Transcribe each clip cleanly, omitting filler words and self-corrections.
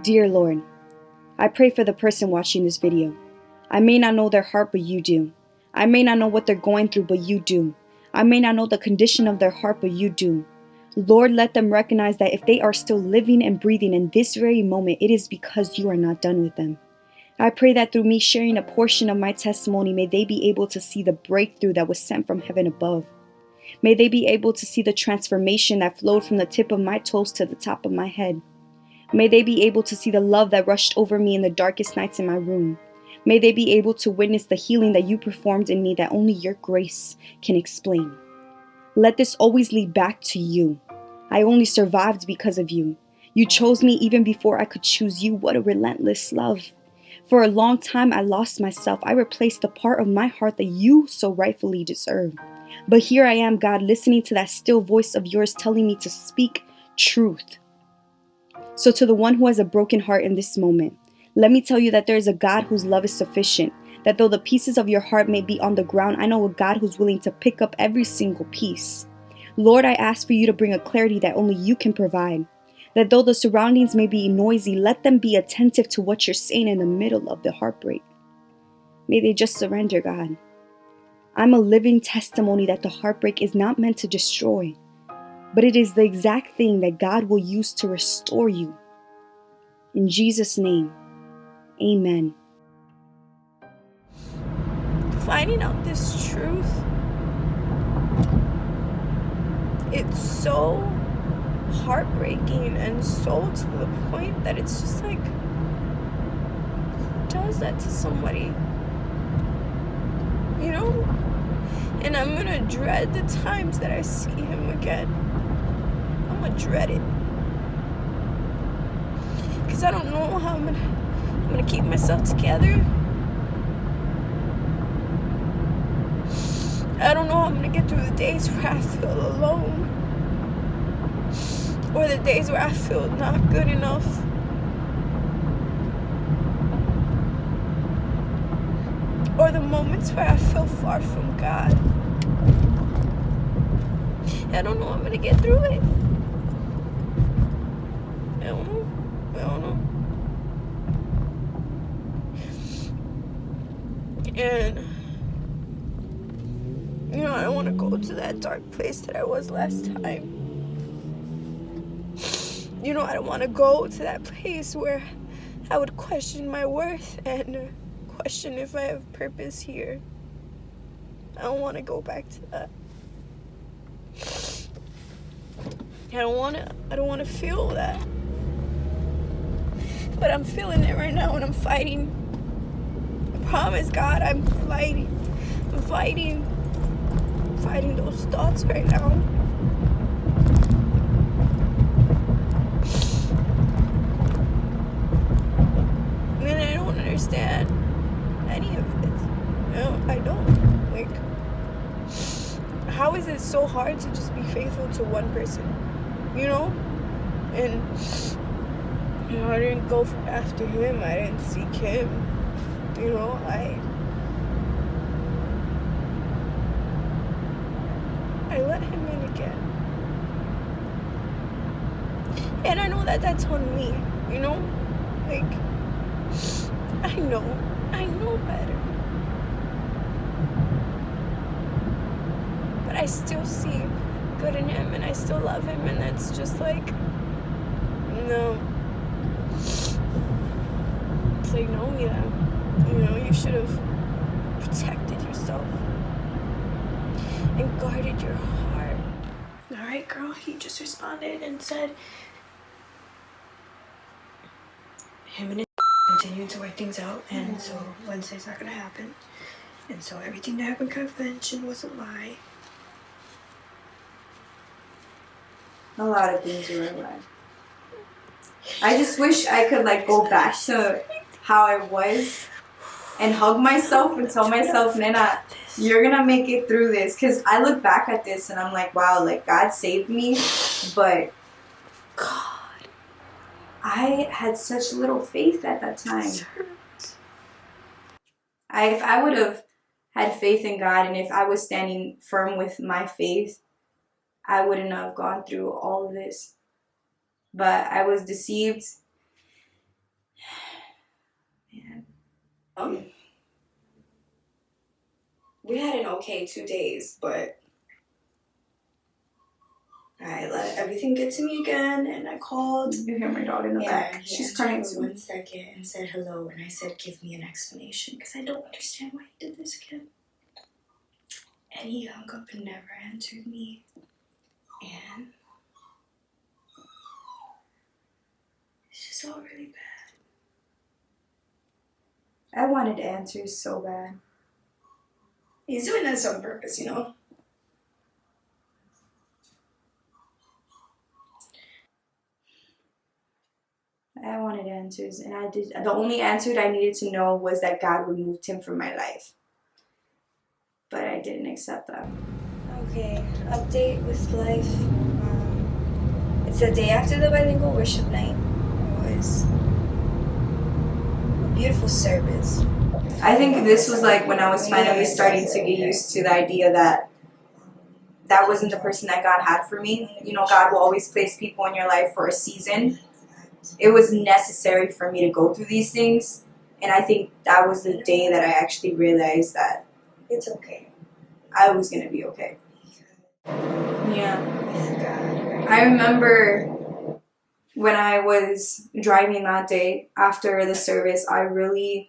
Dear Lord, I pray for the person watching this video. I may not know their heart, but you do. I may not know what they're going through, but you do. I may not know the condition of their heart, but you do. Lord, let them recognize that if they are still living and breathing in this very moment, it is because you are not done with them. I pray that through me sharing a portion of my testimony, may they be able to see the breakthrough that was sent from heaven above. May they be able to see the transformation that flowed from the tip of my toes to the top of my head. May they be able to see the love that rushed over me in the darkest nights in my room. May they be able to witness the healing that you performed in me that only your grace can explain. Let this always lead back to you. I only survived because of you. You chose me even before I could choose you. What a relentless love. For a long time, I lost myself. I replaced the part of my heart that you so rightfully deserve. But here I am, God, listening to that still voice of yours telling me to speak truth. So to the one who has a broken heart in this moment, let me tell you that there is a God whose love is sufficient. That though the pieces of your heart may be on the ground, I know a God who's willing to pick up every single piece. Lord, I ask for you to bring a clarity that only you can provide. That though the surroundings may be noisy, let them be attentive to what you're saying in the middle of the heartbreak. May they just surrender, God. I'm a living testimony that the heartbreak is not meant to destroy, but it is the exact thing that God will use to restore you. In Jesus' name, amen. Finding out this truth, it's so heartbreaking and so to the point that it's just like, who does that to somebody? You know? And I'm gonna dread the times that I see him again. I'm gonna dread it. Because I don't know how I'm gonna keep myself together. I don't know how I'm gonna get through the days where I feel alone. Or the days where I feel not good enough. Or the moments where I feel far from God. I don't know how I'm gonna get through it. I don't know. And you know, I don't want to go to that dark place that I was last time. You know, I don't want to go to that place where I would question my worth and question if I have purpose here. I don't want to go back to that. I don't want to feel that. But I'm feeling it right now and I'm fighting. I promise, God, I'm fighting. I'm fighting those thoughts right now. And I don't understand any of this. No, I don't. Like, how is it so hard to just be faithful to one person? You know? And, you know, I didn't go after him. I didn't seek him. You know, I let him in again. And I know that that's on me, you know? Like, I know better. But I still see good in him and I still love him, and that's just like, no. It's like, no, Mila. You know, you should have protected yourself and guarded your heart. Alright, girl, he just responded and said him and his continuing to work things out, and so Wednesday's not gonna happen, and so everything that happened convention was a lie. A lot of things were a lie. I just wish I could like go back to how I was and hug myself and tell myself, Nena, you're gonna make it through this. Because I look back at this and I'm like, wow, like God saved me, but God, I had such little faith at that time. If I would have had faith in God and if I was standing firm with my faith, I wouldn't have gone through all of this. But I was deceived We had an okay 2 days, but I let everything get to me again, and I called. You hear my dog in the back. She's crying for 1 second and said hello, and I said, give me an explanation, because I don't understand why he did this again. And he hung up and never answered me. And it's just all really bad. I wanted answers so bad. He's doing this on purpose, you know? I wanted answers, and I did. The only answer that I needed to know was that God removed him from my life. But I didn't accept that. Okay, update with life. It's the day after the bilingual worship night. It was a beautiful service. I think this was like when I was finally starting to get used to the idea that that wasn't the person that God had for me. You know, God will always place people in your life for a season. It was necessary for me to go through these things. And I think that was the day that I actually realized that it's okay. I was going to be okay. Yeah. I remember when I was driving that day after the service, I really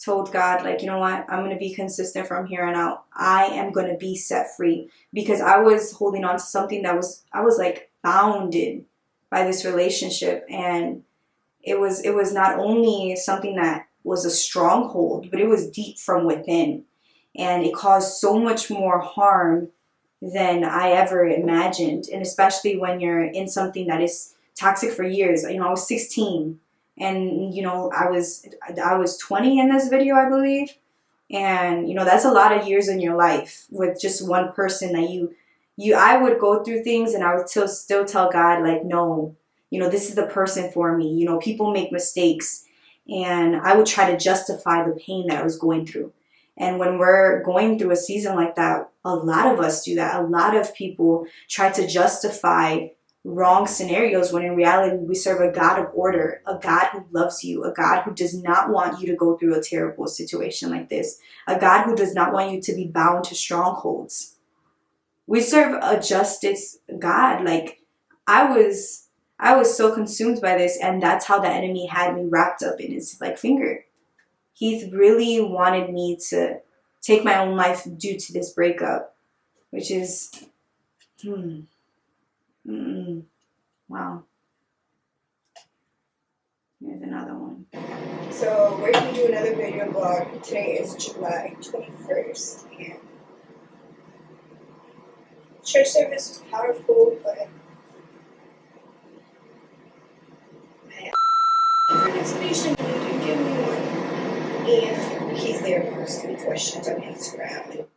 told God, like, you know what? I'm going to be consistent from here on out. I am going to be set free, because I was holding on to something that I was like bounded by this relationship. And it was not only something that was a stronghold, but it was deep from within. And it caused so much more harm than I ever imagined. And especially when you're in something that is toxic for years. You know, I was 16, and, you know, I was 20 in this video, I believe. And, you know, that's a lot of years in your life with just one person that I would go through things, and I would still tell God, like, no, you know, this is the person for me. You know, people make mistakes, and I would try to justify the pain that I was going through. And when we're going through a season like that, a lot of us do that. A lot of people try to justify wrong scenarios, when in reality we serve a God of order, a God who loves you, a God who does not want you to go through a terrible situation like this, a God who does not want you to be bound to strongholds. We serve a justice God. Like, I was so consumed by this, and that's how the enemy had me wrapped up in his like finger. He really wanted me to take my own life due to this breakup, which is, wow. Here's another one. So we're going to do another video blog. Today is July 21st, and church service was powerful, but for an explanation, he didn't give me one. And he's there to post any questions on Instagram.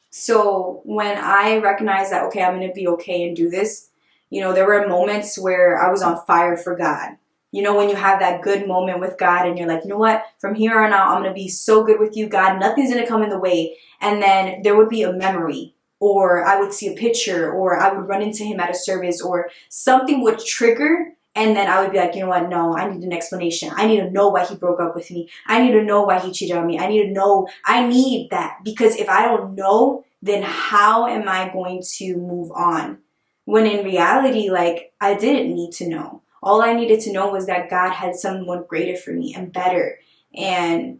So when I recognized that, okay, I'm going to be okay and do this, you know, there were moments where I was on fire for God. You know, when you have that good moment with God and you're like, you know what, from here on out, I'm going to be so good with you, God. Nothing's going to come in the way. And then there would be a memory, or I would see a picture, or I would run into him at a service, or something would trigger. And then I would be like, you know what? No, I need an explanation. I need to know why he broke up with me. I need to know why he cheated on me. I need that. Because if I don't know, then how am I going to move on? When in reality, like, I didn't need to know. All I needed to know was that God had someone greater for me and better. And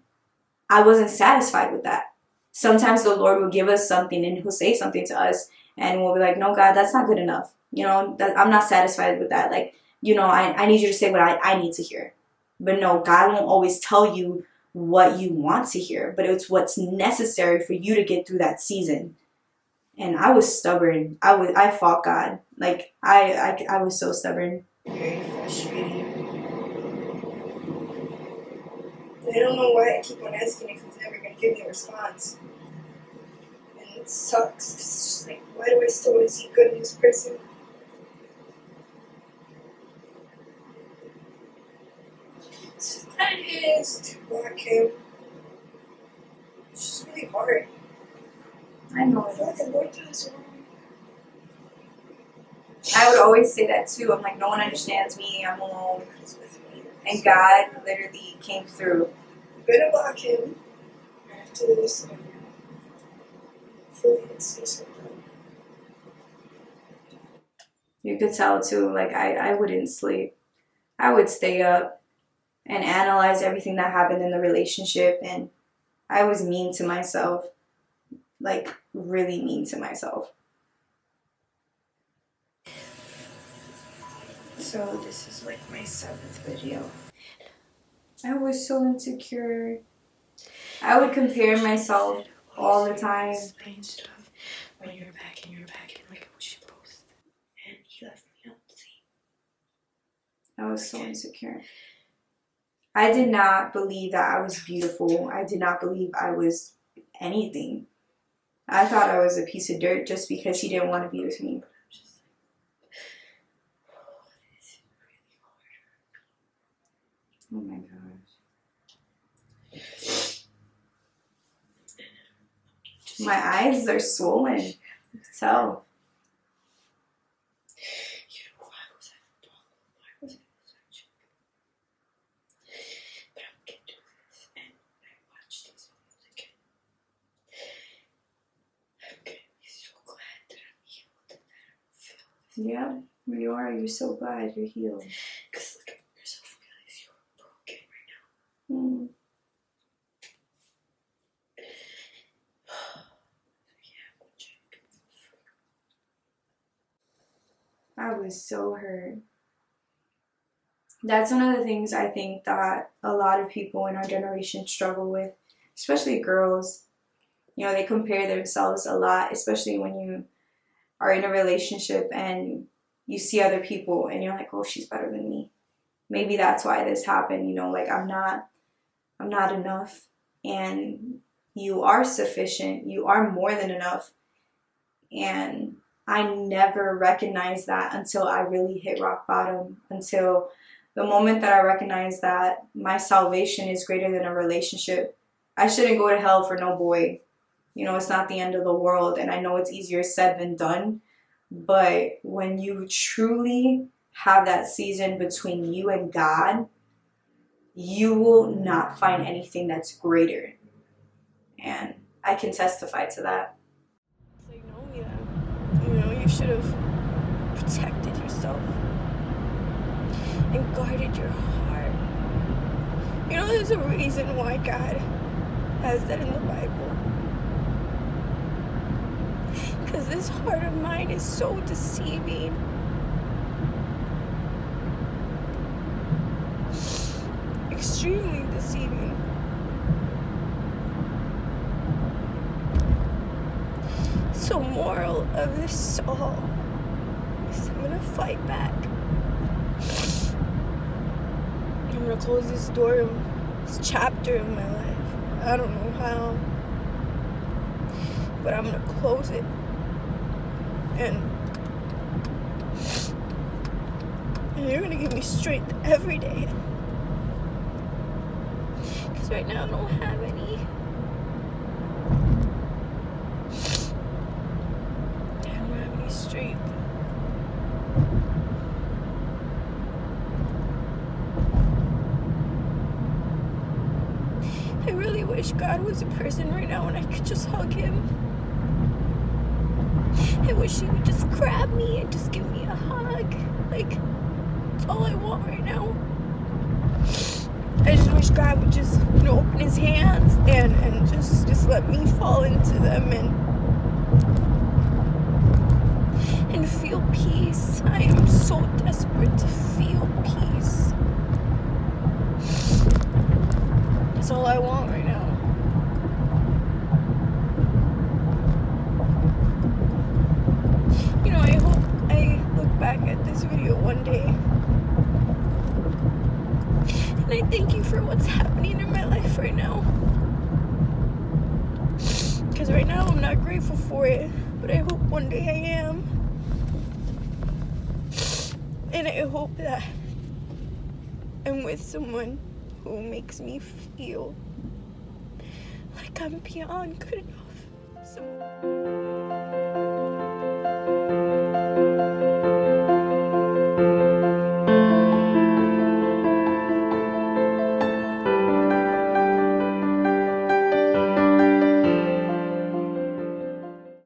I wasn't satisfied with that. Sometimes the Lord will give us something, and he'll say something to us, and we'll be like, no, God, that's not good enough. You know, I'm not satisfied with that. Like, you know, I need you to say what I need to hear. But no, God won't always tell you what you want to hear, but it's what's necessary for you to get through that season. And I was stubborn. I fought God. Like, I was so stubborn. Very frustrating. I don't know why I keep on asking if he's never going to give me a response. And it sucks. It's just like, why do I still want to see good in this person? So that is to block him. It's just really hard. I know. I feel like I'm going through this wrong. I would always say that too. I'm like, no one understands me. I'm alone. And God literally came through. gonna block him after this. Hopefully it stays like that. You could tell too, like I wouldn't sleep. I would stay up and analyze everything that happened in the relationship, and I was mean to myself. Like really mean to myself. So this is like my 7th video. I was so insecure. I would compare myself all the time. Explain stuff when you're back and like what you post. And he left me on the scene. I was so insecure. I did not believe that I was beautiful. I did not believe I was anything. I thought I was a piece of dirt just because he didn't want to be with me. Oh my gosh. My eyes are swollen. You can tell. You know, why was I such? But I'm getting through this, and I watch these videos again. I'm gonna be so glad that I'm healed and that I don't feel this. Yeah, you are. You're so glad you're healed. Because look at yourself, realize you're broken right now. I was so hurt. That's one of the things I think that a lot of people in our generation struggle with, especially girls. You know, they compare themselves a lot, especially when you are in a relationship and you see other people and you're like, oh, she's better than me. Maybe that's why this happened, you know, like I'm not enough. And you are sufficient. You are more than enough. And I never recognized that until I really hit rock bottom, until the moment that I recognized that my salvation is greater than a relationship. I shouldn't go to hell for no boy. You know, it's not the end of the world, and I know it's easier said than done, but when you truly have that season between you and God, you will not find anything that's greater. And I can testify to that. It's like, no, yeah. You know, you should have protected yourself and guarded your heart. You know, there's a reason why God has that in the Bible. Because this heart of mine is so deceiving. Extremely deceiving. So moral of this all is I'm gonna fight back. I'm gonna close this door, this chapter in my life. I don't know how, but I'm gonna close it. And you're gonna give me strength every day. Because right now I don't have any. I don't have any strength. I really wish God was a person right now and I could just hug him. I wish he would just grab me and just give me a hug. Like, that's all I want right now. I just wish God would just, you know, open his hands and just let me fall into them and feel peace. I am so desperate to feel peace. That's all I want right now. You know, I hope I look back at this video one day and I thank you for what's happening in my life right now. Because right now I'm not grateful for it, but I hope one day I am. And I hope that I'm with someone who makes me feel like I'm beyond good enough. So